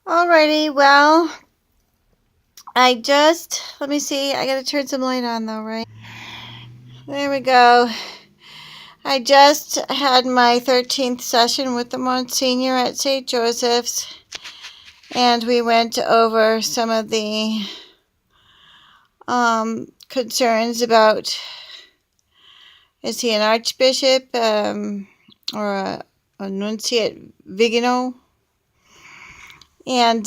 Alrighty, well, let me see, I gotta turn some light on though, right? There we go. I just had my 13th session with the Monsignor at St. Joseph's, and we went over some of the concerns about, is he an archbishop or a Nuncio Vigano? And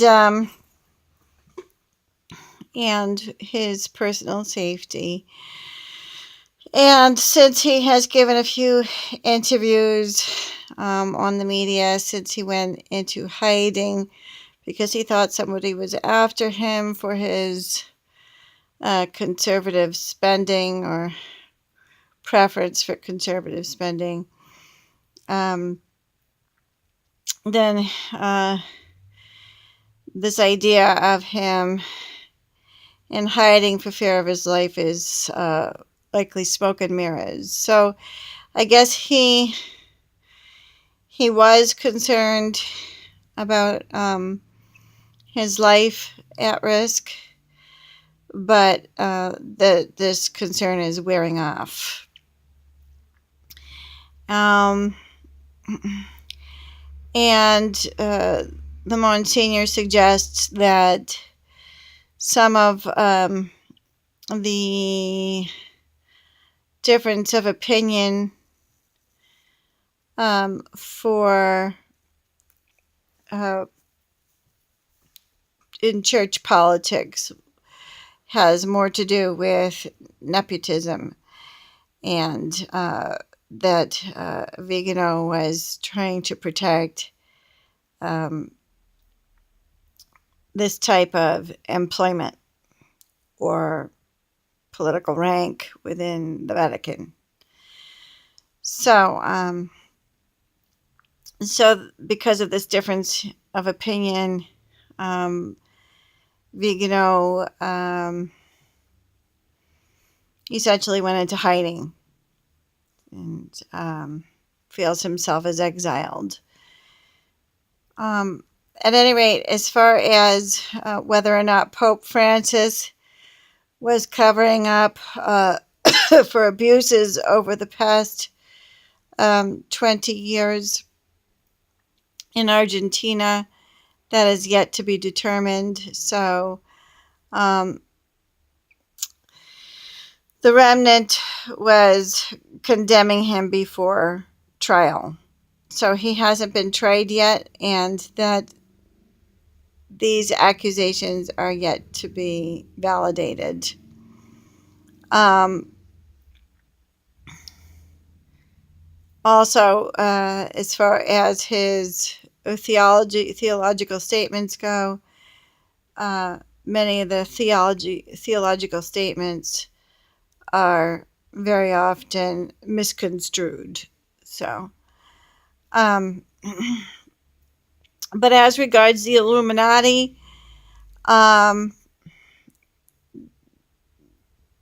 his personal safety. And since he has given a few interviews on the media, since he went into hiding because he thought somebody was after him for his conservative spending or preference for conservative spending, then this idea of him in hiding for fear of his life is likely smoke and mirrors. So I guess he was concerned about his life at risk, but this concern is wearing off. And the Monsignor suggests that some of the difference of opinion for in church politics has more to do with nepotism, and that Vigano was trying to protect this type of employment or political rank within the Vatican. So, because of this difference of opinion, Vigano essentially went into hiding and feels himself as exiled. At any rate, as far as whether or not Pope Francis was covering up for abuses over the past 20 years in Argentina, that is yet to be determined. So the Remnant was condemning him before trial. So he hasn't been tried yet, and that these accusations are yet to be validated. Also, as far as his theological statements go, many of the theological statements are very often misconstrued. So, but as regards the Illuminati,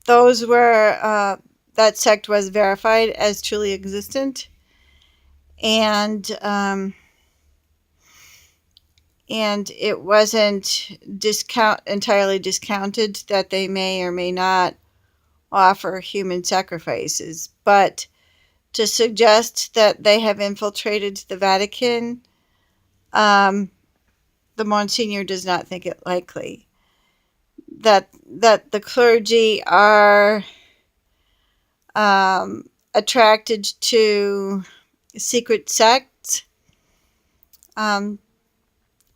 those were that sect was verified as truly existent, and it wasn't entirely discounted that they may or may not offer human sacrifices. But to suggest that they have infiltrated the Vatican, the Monsignor does not think it likely. That the clergy are attracted to secret sects,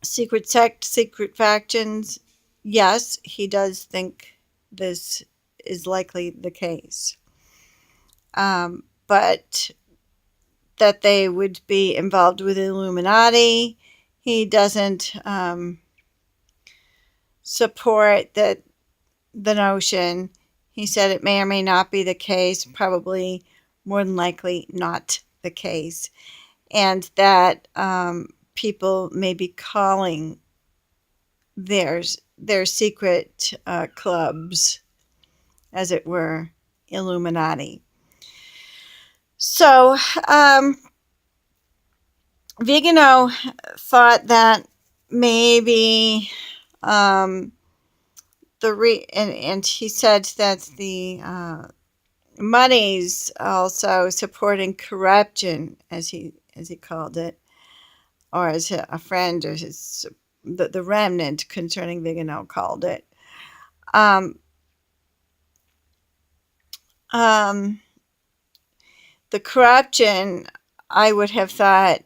secret factions. Yes, he does think this is likely the case. But that they would be involved with the Illuminati, he doesn't support the notion. He said it may or may not be the case, probably more than likely not the case, and that people may be calling their secret clubs, as it were, Illuminati. So Vigano thought that maybe and he said that the money's also supporting corruption, as he called it, or as a friend or the remnant concerning Vigano called it. Um, um, the corruption, I would have thought,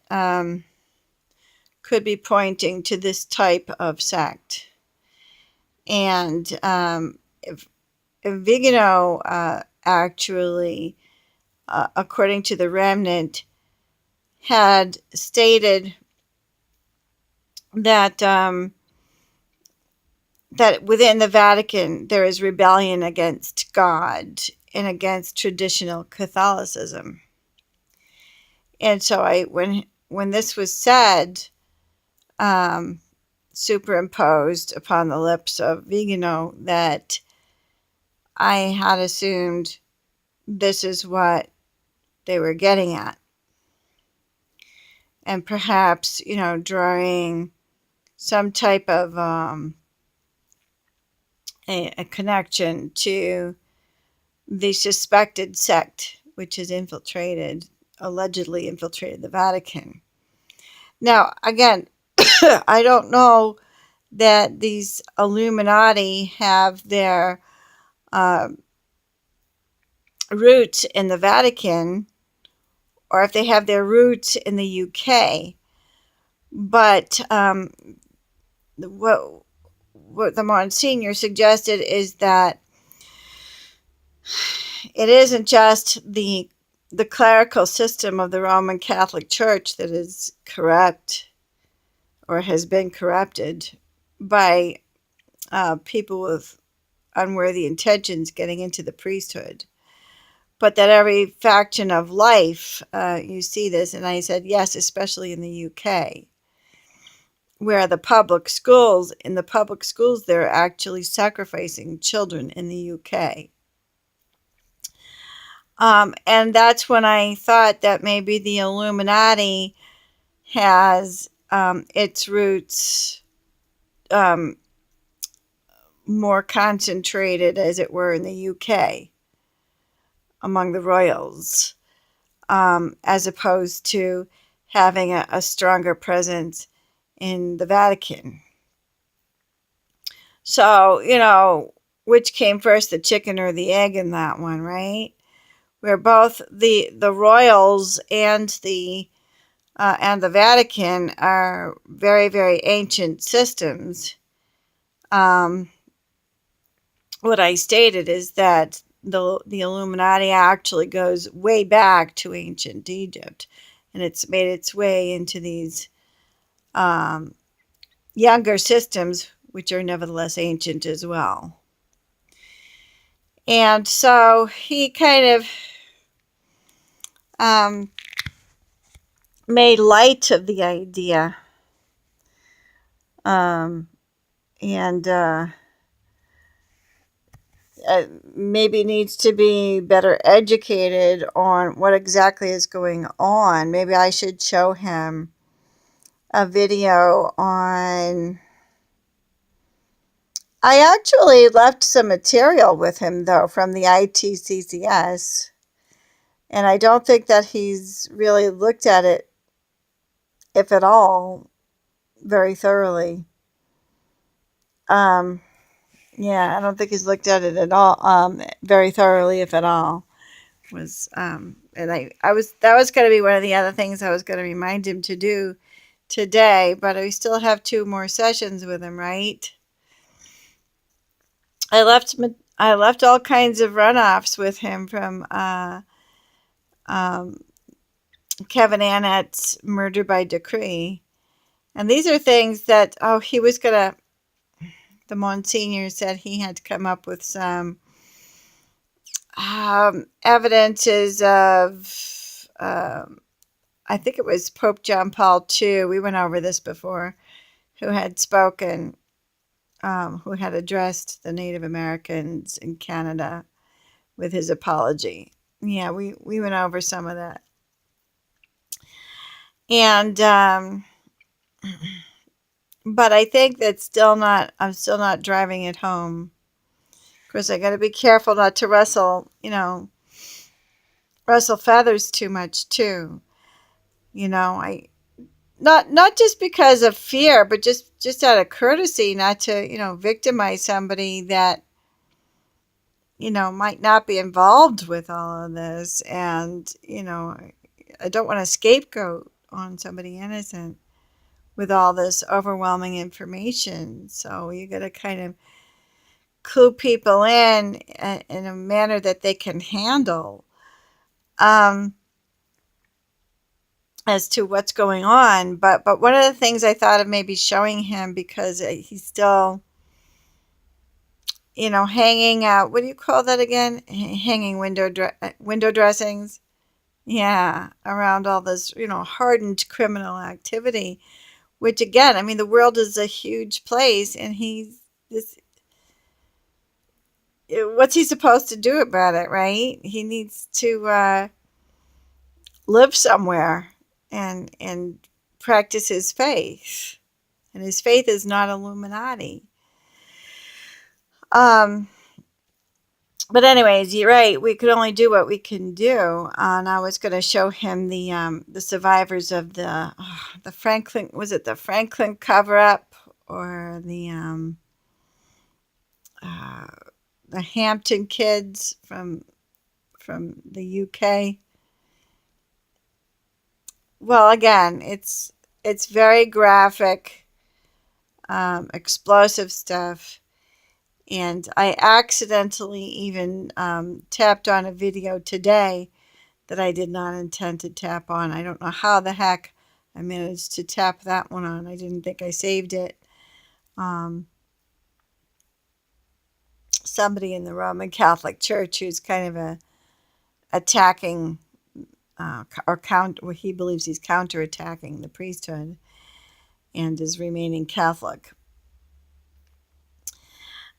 could be pointing to this type of sect. And if Vigano actually, according to the remnant, had stated that that within the Vatican there is rebellion against God and against traditional Catholicism. And so when this was said, um, superimposed upon the lips of Vigano, that I had assumed this is what they were getting at. And perhaps, drawing some type of a connection to the suspected sect, which has allegedly infiltrated the Vatican. Now, again, I don't know that these Illuminati have their uh, roots in the Vatican, or if they have their roots in the UK. But what the Monsignor suggested is that it isn't just the clerical system of the Roman Catholic Church that is corrupt or has been corrupted by people with unworthy intentions getting into the priesthood, but that every faction of life, you see this, and I said yes, especially in the UK, where in the public schools, they're actually sacrificing children in the UK. And that's when I thought that maybe the Illuminati has its roots more concentrated, as it were, in the UK among the royals, as opposed to having a stronger presence in the Vatican. So, which came first, the chicken or the egg in that one, right? Where both the royals and the Vatican are very, very ancient systems. What I stated is that the Illuminati actually goes way back to ancient Egypt, and it's made its way into these younger systems, which are nevertheless ancient as well. And so he kind of made light of the idea, and maybe needs to be better educated on what exactly is going on. Maybe I should show him a video on. I actually left some material with him, though, from the ITCCS, and I don't think that he's really looked at it, if at all, very thoroughly. Yeah, I don't think he's looked at it at all, very thoroughly, if at all. And that was going to be one of the other things I was going to remind him to do today, but we still have 2 more sessions with him, right? I left all kinds of runoffs with him from Kevin Annett's Murder by Decree, and these are things that he was gonna. The Monsignor said he had to come up with some evidences of. I think it was Pope John Paul II. We went over this before, who had spoken, who had addressed the Native Americans in Canada with his apology. Yeah, we went over some of that. And But I think that's still not, I'm still not driving it home. Of course, I got to be careful not to rustle feathers too much too. I not just because of fear, but just out of courtesy, not to victimize somebody that might not be involved with all of this, and I don't want to scapegoat on somebody innocent with all this overwhelming information. So you got to kind of clue people in a manner that they can handle, um, as to what's going on. But one of the things I thought of maybe showing him, because he's still hanging out. What do you call that again? Hanging window dressings. Yeah, around all this hardened criminal activity. Which again, I mean, the world is a huge place, and he's this. What's he supposed to do about it, right? He needs to live somewhere and practice his faith, and his faith is not Illuminati. Um, but anyways, you're right. We could only do what we can do. And I was going to show him the survivors of the Franklin, was it the Franklin cover up, or uh, the Hampton kids from the UK. Well, again, it's very graphic, explosive stuff. And I accidentally even tapped on a video today that I did not intend to tap on. I don't know how the heck I managed to tap that one on. I didn't think I saved it. Um, Somebody in the Roman Catholic Church who's kind of attacking, well, he believes he's counterattacking the priesthood and is remaining Catholic.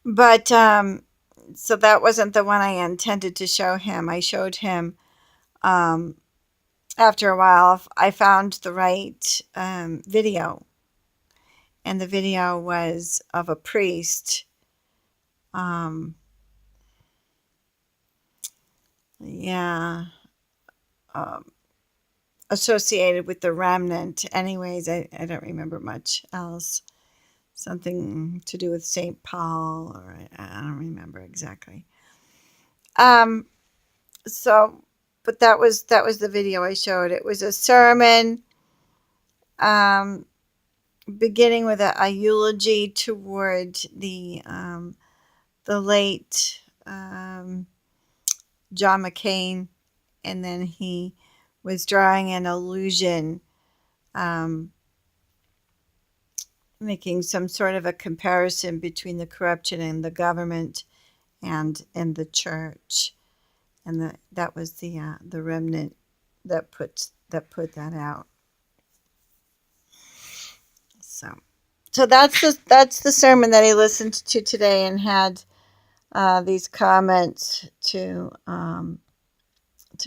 But so that wasn't the one I intended to show him. I showed him, um, after a while, I found the right video, and the video was of a priest, um, yeah, um, associated with the Remnant. Anyways, I don't remember much else. Something to do with St. Paul, or I don't remember exactly. Um, so, but that was the video I showed. It was a sermon, um, beginning with a eulogy toward the late John McCain, and then he was drawing an allusion, um, making some sort of a comparison between the corruption in the government and in the church, and that was the remnant that put that out. So, so that's the sermon that he listened to today, and had these comments to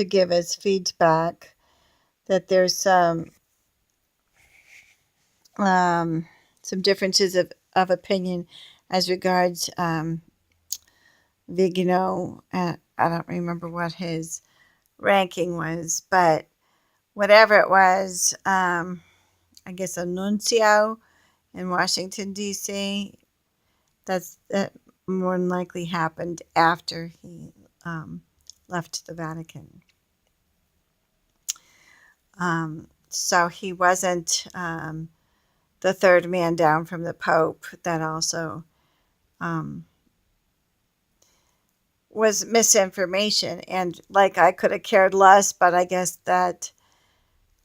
give as feedback, that there's some differences of opinion as regards Vigano. I don't remember what his ranking was, but whatever it was, I guess a nuncio in Washington, D.C., that more than likely happened after he left the Vatican. So he wasn't the third man down from the Pope. That also um, was misinformation. And like, I could have cared less, but I guess that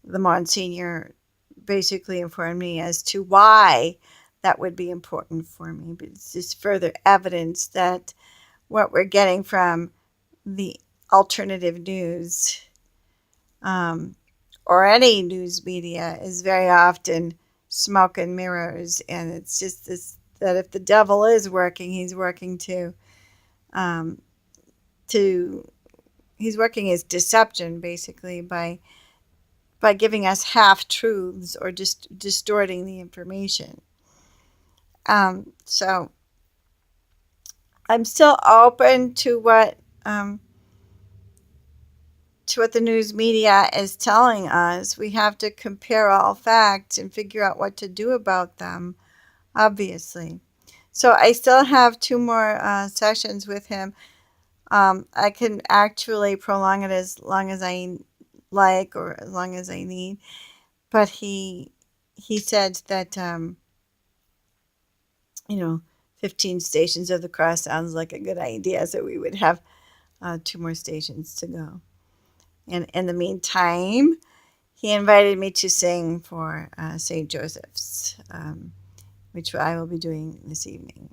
the Monsignor basically informed me as to why that would be important for me. But it's just further evidence that what we're getting from the alternative news, um, or any news media, is very often smoke and mirrors. And it's just this, that if the devil is working, he's working um, to he's working his deception, basically, by giving us half truths, or just distorting the information. So I'm still open to what the news media is telling us. We have to compare all facts and figure out what to do about them, obviously. So I still have two more sessions with him. I can actually prolong it as long as I like or as long as I need. But he said that 15 stations of the cross sounds like a good idea. So we would have two more stations to go. And in the meantime, he invited me to sing for St. Joseph's, which I will be doing this evening.